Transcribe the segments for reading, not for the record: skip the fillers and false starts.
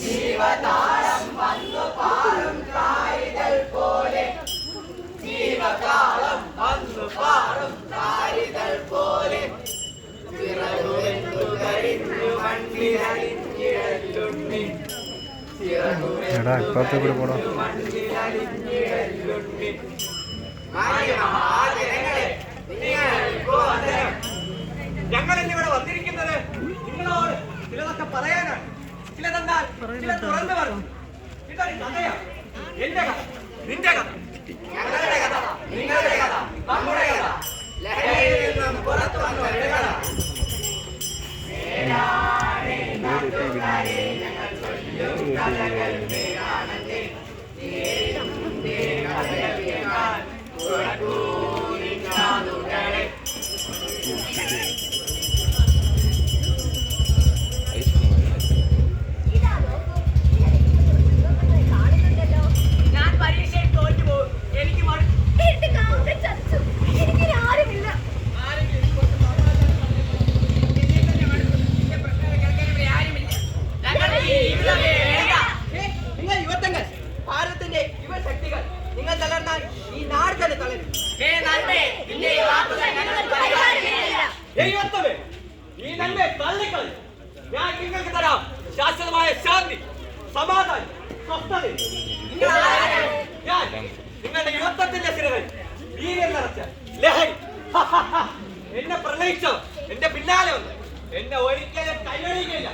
ജീവതാളം വന്നു പാറും താരിതൽ പോലെ, ജീവതാളം വന്നു പാറും താരിതൽ പോലെ, ചിറകുവെന്നു കരിഞ്ഞു മണ്ണിലലിഞ്ഞിടലുണ്ണി, ചിറകുവെന്നു മണ്ണിലലിഞ്ഞിടലുണ്ണി. മഹാജനങ്ങളെ, ഞങ്ങൾ എന്നിവിടെ വന്നിരിക്കുന്നത് നിങ്ങളോട് ചിലതൊക്കെ പറയാനാണ്. ചിലതെന്നാൽ ചില തുറന്നു പറഞ്ഞു. ഇതൊരു കഥയാണ്. എന്റെ കഥ, നിന്റെ കഥ, ഞങ്ങളുടെ കഥ, നിങ്ങളുടെ കഥ, നമ്മുടെ കഥ, ലഹരിയിൽ നിന്നും പുറത്തു വന്നവരുടെ കഥ. ഞങ്ങൾ ചൊല്ലും കഥകൾ നേരാണെന്നേ, കഥയറിയാൻ പുറത്തു നിന്നാളുകളെ. ഭാരതത്തിന്റെ യുവശക്തികൾ, നിങ്ങൾ തളർന്നാൽ ഈ നാട് തന്നെ തളരും. ഈ നന്മയെ തള്ളിക്കളയും. ഞാൻ നിങ്ങൾക്ക് തരാം ശാശ്വതമായ ശാന്തി, സമാധാനം, സ്വസ്ഥത. ഞാൻ നിങ്ങളുടെ യുവത്വത്തിന്റെ സിരകൾ വീര്യം നിറച്ച ലഹരി എന്നെ പ്രണയിച്ചോ, എന്റെ പിന്നാലെ വന്നു എന്നെ ഒരിക്കലും കൈവഴിയില്ല.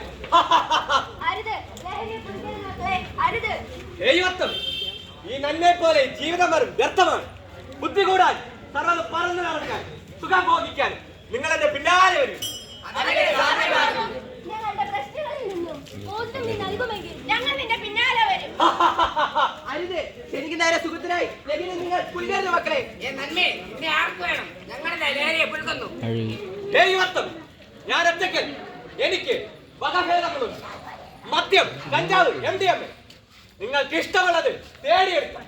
ദൈവത്വം ഈ നന്മയെ പോലെ ജീവിതം വരും വ്യർത്ഥമാണ്. ബുദ്ധി കൂടാൻ, സർവ്വത് പറന്നു നടക്കാൻ, സുഖം ഭോഗിക്കാൻ നിങ്ങൾ എന്റെ പിന്നാലെ വരും. എനിക്ക് നേരെ സുഖത്തിനായി നിങ്ങൾ പുല്ലേറിയ മക്കളെ ദൈവത്വം ഞാൻ ഒറ്റയ്ക്കൽ. എനിക്ക് വകഭേദങ്ങളുണ്ട്. മദ്യം, കഞ്ചാവ്, MDMA നിങ്ങൾക്ക് ഇഷ്ടമുള്ളത് തേടിയെടുക്കാം.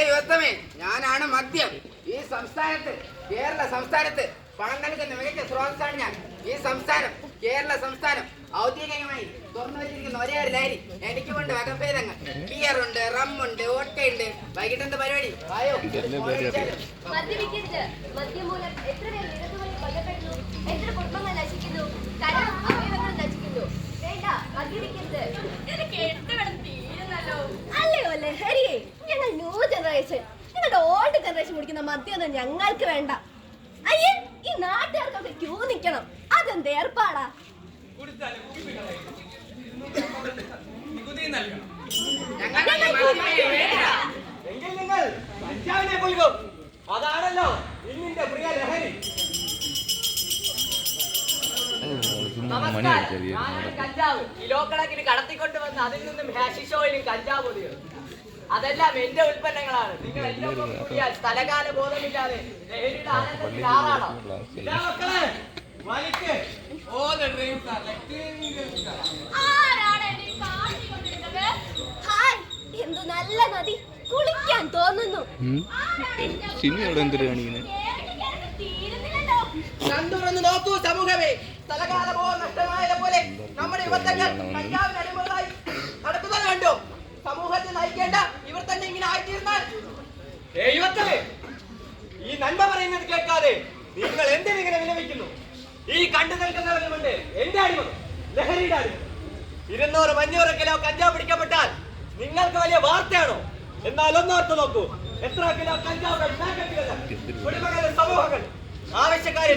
യുവത്വമേ, ഞാനാണ് മദ്യം. ഈ സംസ്ഥാനത്ത്, കേരള സംസ്ഥാനത്ത് പണം നൽകുന്ന മികച്ച സ്രോതസ്സാണ് ഞാൻ. ഈ സംസ്ഥാനം, കേരള സംസ്ഥാനം ഔദ്യോഗികമായി തുറന്നു വെച്ചിരിക്കുന്ന ഒരേ ഒരു ലഹരി എനിക്കുമുണ്ട്. വകഭേദങ്ങൾ, ബിയറുണ്ട്, റമ്മുണ്ട്, ഓട്ടയുണ്ട്. വൈകിട്ടെന്ത് പരിപാടി? വായോ. ഞങ്ങൾ ന്യൂ ജനറേഷൻ, ഞങ്ങളുടെ ഓൾഡ് ജനറേഷൻ കുടിക്കുന്ന മദ്യമൊന്നും ഞങ്ങൾക്ക് വേണ്ട. അയ്യേ, ഈ നാട്ടുകാർക്കൊക്കെ ക്യൂ നിൽക്കണം. അതെന്ത് ഏർപ്പാടാ? അതാണല്ലോ ഇന്നിന്റെ പ്രിയ ലഹരി. കഞ്ചാവ് കിലോ കണക്കിന് കടത്തിക്കൊണ്ട് വന്ന് അതിൽ നിന്നും ഹാഷിഷ് ഓയിലും കഞ്ചാവ് പൊടികളും അതെല്ലാം എന്റെ ഉൽപ്പന്നങ്ങളാണ്. നിങ്ങൾ എന്റെ ഒപ്പം കൂടിയാൽ സ്ഥലകാല ബോധമില്ലാതെ ലഹരിയുടെ ആനന്ദത്തിൽ ആറാണോ? എന്തു നല്ല നദി, കുളിക്കാൻ തോന്നുന്നു. കണ്ടുറന്ന് നോക്കൂ സമൂഹമേ, സ്ഥലകാല ബോധം നഷ്ടമായതുപോലെ നമ്മുടെ യുവത്വങ്ങൾ കഞ്ചാവിന് അടിമകളായി നടക്കുന്നത് കണ്ടോ? സമൂഹത്തെ നയിക്കേണ്ട ഇവർ തന്നെ ഇങ്ങനെ ആയിത്തീർന്നാൽ ഈ നന്മ പറയുന്നത് കേൾക്കാതെ നിങ്ങൾ എന്തിനിങ്ങനെ വിലപിക്കുന്നു? ഈ കണ്ടു നിൽക്കുന്നവരുമുണ്ട് എന്റെ അടിമകൾ, ലഹരിയുടെ അടിമകൾ. 200-500 കിലോ കഞ്ചാവ് പിടിക്കപ്പെട്ടാൽ നിങ്ങൾക്ക് വലിയ വാർത്തയാണോ? എന്നാൽ ഒന്നോർത്ത് നോക്കൂ, എത്ര കിലോ കഞ്ചാവുകൾ കുടുംബങ്ങളുടെ സമൂഹങ്ങൾ ആവശ്യക്കാരെ